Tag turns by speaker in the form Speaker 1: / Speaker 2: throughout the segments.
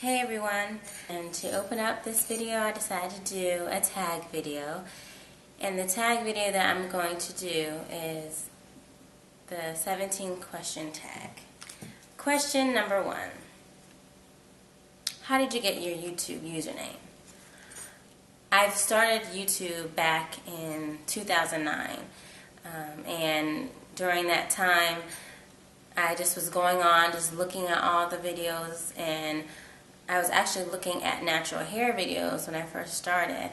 Speaker 1: Hey everyone, and to open up this video I decided to do a tag video, and the tag video that I'm going to do is the 17 question tag. Question number 1. How did you get your YouTube username? I've started YouTube back in 2009, and during that time I just was going on just looking at all the videos, and I was actually looking at natural hair videos when I first started,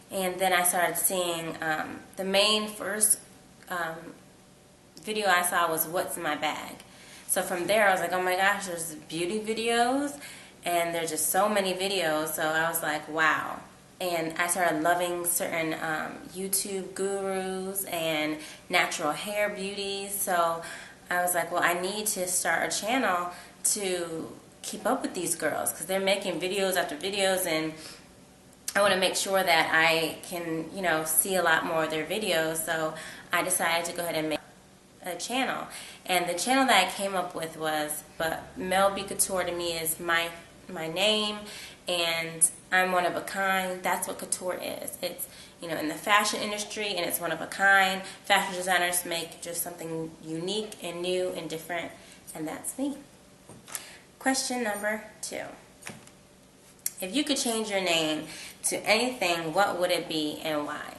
Speaker 1: and then I started seeing the main first video I saw was what's in my bag. So from there I was like, oh my gosh, there's beauty videos, and there's just so many videos. So I was like, wow. And I started loving certain YouTube gurus and natural hair beauties. So I was like, well, I need to start a channel to keep up with these girls, because they're making videos after videos, and I want to make sure that I can, see a lot more of their videos. So I decided to go ahead and make a channel, and the channel that I came up with was, but Mel B Couture to me is my name, and I'm one of a kind. That's what couture is. It's in the fashion industry, and it's one of a kind. Fashion designers make just something unique and new and different, and that's me. Question number 2. If you could change your name to anything, what would it be and why?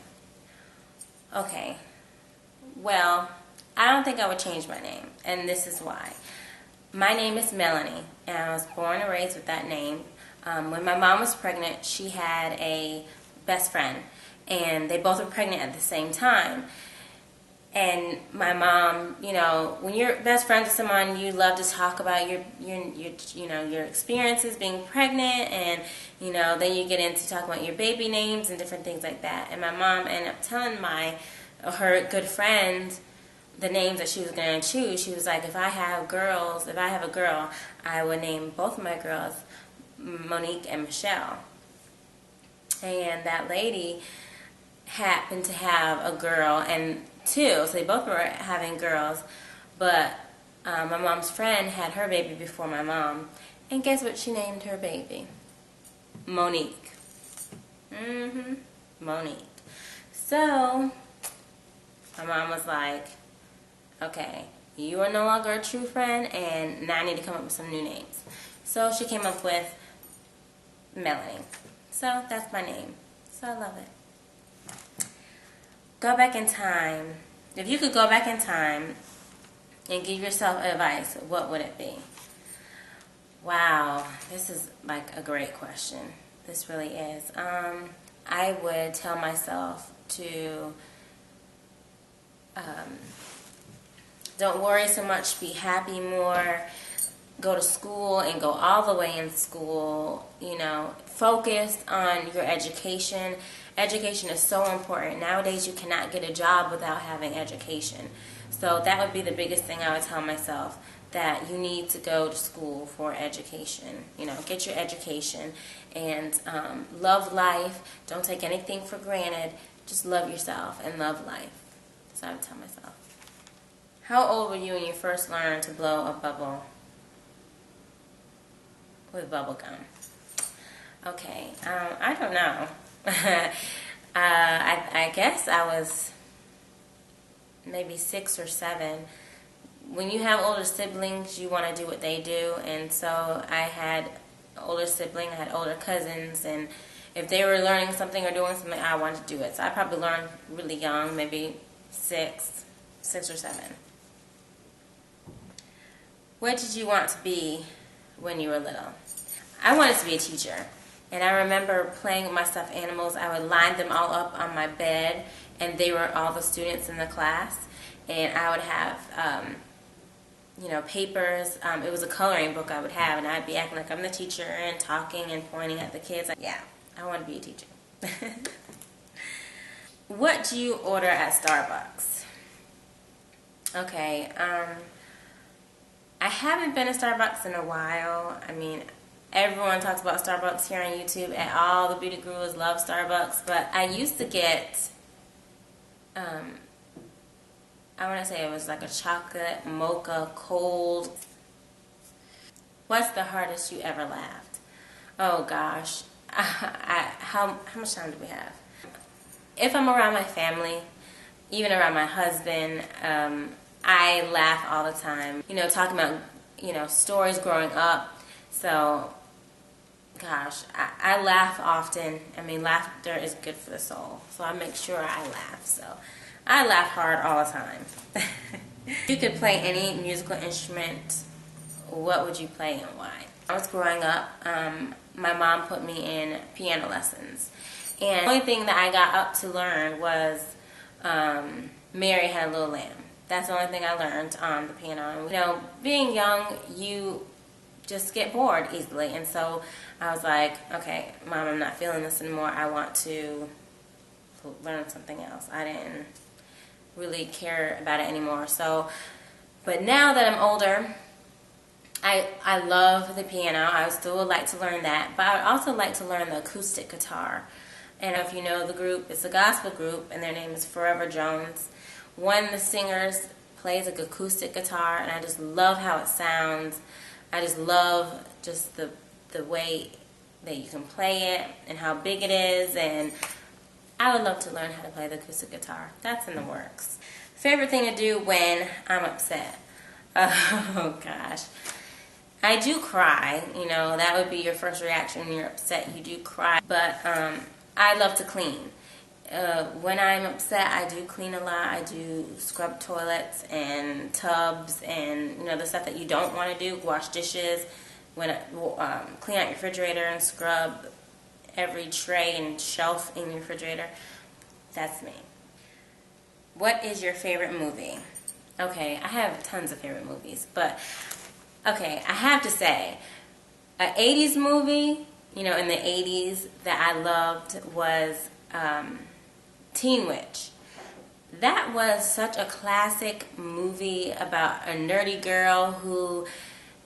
Speaker 1: Okay, well, I don't think I would change my name, and this is why. My name is Melanie, and I was born and raised with that name. When my mom was pregnant, she had a best friend, and they both were pregnant at the same time. And my mom, when you're best friends with someone, you love to talk about your experiences being pregnant, and then you get into talking about your baby names and different things like that. And my mom ended up telling her good friend the names that she was going to choose. She was like, if I have a girl, I would name both of my girls Monique and Michelle. And that lady happened to have a girl and two, so they both were having girls, but my mom's friend had her baby before my mom, and guess what she named her baby? Monique. Monique. So my mom was like, okay, you are no longer a true friend, and now I need to come up with some new names. So she came up with Melanie. So that's my name. So I love it. Go back in time. If you could go back in time and give yourself advice, what would it be? Wow, this is like a great question. This really is. I would tell myself to don't worry so much, be happy more, go to school and go all the way in school, focus on your education. Education is so important. Nowadays you cannot get a job without having education. So that would be the biggest thing I would tell myself, that you need to go to school for education. Get your education, and love life. Don't take anything for granted. Just love yourself and love life. So I would tell myself. How old were you when you first learned to blow a bubble with bubble gum? Okay, I don't know. I guess I was maybe 6 or 7. When you have older siblings, you want to do what they do, and so I had an older sibling, I had older cousins, and if they were learning something or doing something, I wanted to do it. So I probably learned really young, maybe 6 or 7. What did you want to be when you were little? I wanted to be a teacher. And I remember playing with my stuffed animals. I would line them all up on my bed, and they were all the students in the class. And I would have, papers. It was a coloring book I would have, and I'd be acting like I'm the teacher and talking and pointing at the kids. Yeah, I want to be a teacher. What do you order at Starbucks? Okay, I haven't been to Starbucks in a while. I mean, everyone talks about Starbucks here on YouTube, and all the beauty gurus love Starbucks, but I used to get, I want to say it was like a chocolate mocha cold. What's the hardest you ever laughed? Oh gosh, how much time do we have? If I'm around my family, even around my husband, I laugh all the time. You know, talking about, you know, stories growing up. So, gosh, I laugh often. I mean, laughter is good for the soul. So I make sure I laugh. So I laugh hard all the time. If you could play any musical instrument, what would you play and why? I was growing up, my mom put me in piano lessons. And the only thing that I got up to learn was Mary Had a Little Lamb. That's the only thing I learned on the piano. You know, being young, you just get bored easily. And so I was like, okay, Mom, I'm not feeling this anymore. I want to learn something else. I didn't really care about it anymore. So, but now that I'm older, I love the piano. I still would like to learn that, but I would also like to learn the acoustic guitar. And if you know the group, it's a gospel group, and their name is Forever Jones. One of the singers plays an acoustic guitar, and I just love how it sounds. I just love just the way that you can play it and how big it is, and I would love to learn how to play the acoustic guitar. That's in the works. Favorite thing to do when I'm upset? Oh gosh. I do cry, you know, that would be your first reaction when you're upset. You do cry, but I love to clean. When I'm upset, I do clean a lot. I do scrub toilets and tubs and, you know, the stuff that you don't want to do. Wash dishes, clean out your refrigerator and scrub every tray and shelf in your refrigerator. That's me. What is your favorite movie? Okay, I have tons of favorite movies, but okay, I have to say, an 80s movie, you know, in the 80s that I loved was Teen Witch. That was such a classic movie about a nerdy girl who,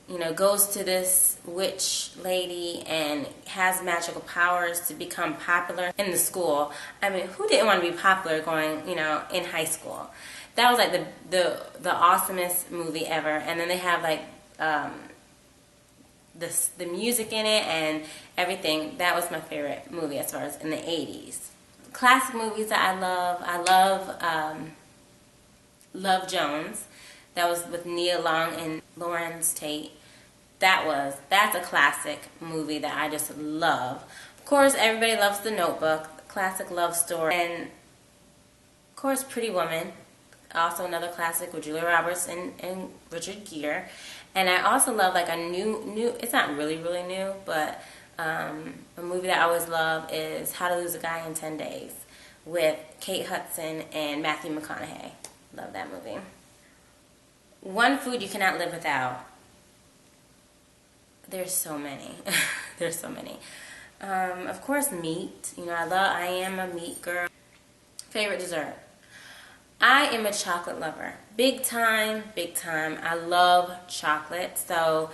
Speaker 1: you know, goes to this witch lady and has magical powers to become popular in the school. I mean, who didn't want to be popular going, you know, in high school? That was like the awesomest movie ever. And then they have like the music in it and everything. That was my favorite movie as far as in the 80s. Classic movies that I love Love Jones. That was with Nia Long and Lawrence Tate. That's a classic movie that I just love. Of course, everybody loves The Notebook, classic love story, and of course, Pretty Woman. Also another classic with Julia Roberts and Richard Gere. And I also love like a new, it's not really new, but a movie that I always love is How to Lose a Guy in 10 Days with Kate Hudson and Matthew McConaughey. Love that movie. One food you cannot live without. There's so many. There's so many. Of course, meat. You know, I am a meat girl. Favorite dessert. I am a chocolate lover. Big time, big time. I love chocolate. So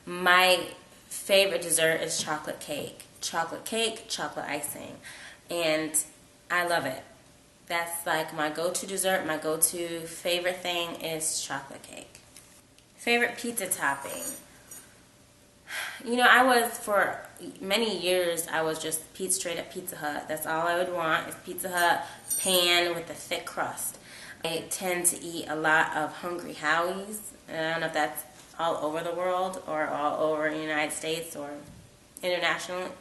Speaker 1: my favorite dessert is chocolate cake. Chocolate cake, chocolate icing. And I love it. That's like my go-to dessert. My go-to favorite thing is chocolate cake. Favorite pizza topping. You know, for many years, I was just straight up Pizza Hut. That's all I would want is Pizza Hut pan with a thick crust. I tend to eat a lot of Hungry Howie's. I don't know if that's all over the world or all over the United States or internationally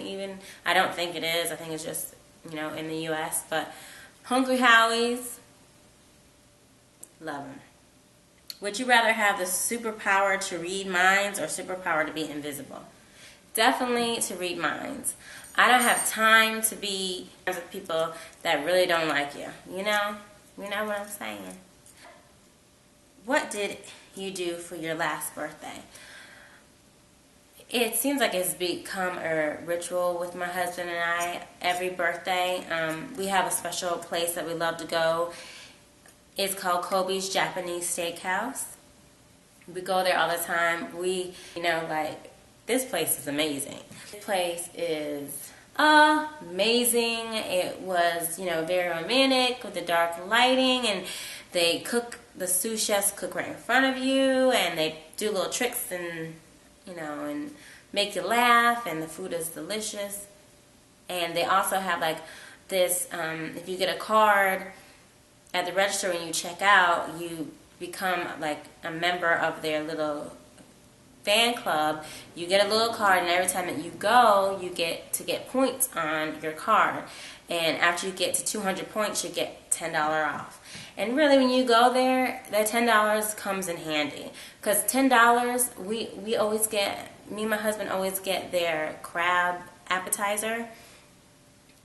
Speaker 1: even. I don't think it is. I think it's just, you know, in the U.S. But Hungry Howie's, love them. Would you rather have the superpower to read minds or superpower to be invisible? Definitely to read minds. I don't have time to be with people that really don't like you. You know what I'm saying? What did you do for your last birthday? It seems like it's become a ritual with my husband and I. Every birthday, we have a special place that we love to go. It's called Kobe's Japanese Steakhouse. We go there all the time. This place is amazing. This place is amazing. It was, very romantic with the dark lighting, and the sous chefs cook right in front of you, and they do little tricks and you know, and make you laugh, and the food is delicious. And they also have like this, if you get a card at the register when you check out, you become like a member of their little fan club. You get a little card, and every time that you go, you get to get points on your card. And after you get to 200 points, you get $10 off. And really, when you go there, that $10 comes in handy. Because $10, we always get, me and my husband always get their crab appetizer.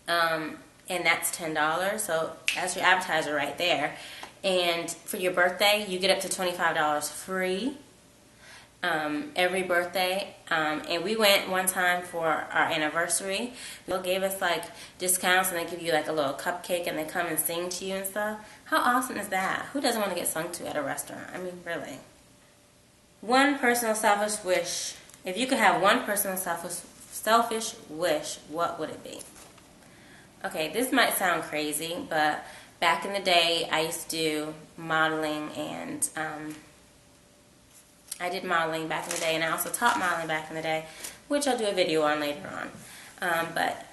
Speaker 1: And that's $10. So that's your appetizer right there. And for your birthday, you get up to $25 free. Every birthday, and we went one time for our anniversary. They gave us like discounts, and they give you like a little cupcake, and they come and sing to you and stuff. How awesome is that? Who doesn't want to get sung to at a restaurant? I mean, really. One personal selfish wish. If you could have one personal selfish wish, what would it be? Okay, this might sound crazy, but back in the day, I used to do modeling, and I did modeling back in the day, and I also taught modeling back in the day, which I'll do a video on later on. But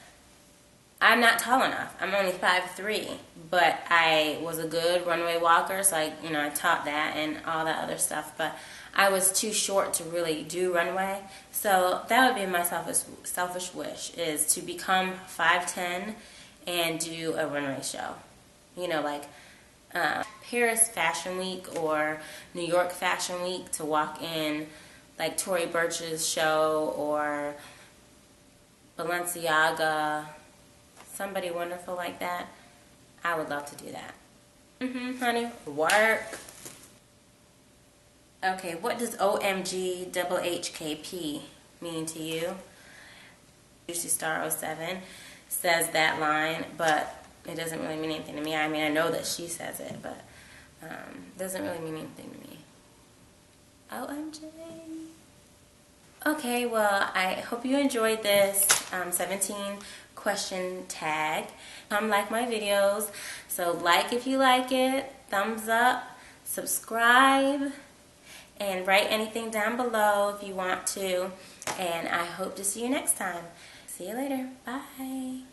Speaker 1: I'm not tall enough. I'm only 5'3", but I was a good runway walker, so I taught that and all that other stuff. But I was too short to really do runway, so that would be my selfish wish, is to become 5'10" and do a runway show. You know, like Paris Fashion Week or New York Fashion Week, to walk in like Tory Burch's show or Balenciaga, somebody wonderful like that. I would love to do that. Honey, work. Okay, what does OMG double HKP mean to you? Juicy Star 07 says that line, but it doesn't really mean anything to me. I mean, I know that she says it, but it doesn't really mean anything to me. OMG. Okay, well, I hope you enjoyed this 17 question tag. Like my videos, so like if you like it, thumbs up, subscribe, and write anything down below if you want to. And I hope to see you next time. See you later. Bye.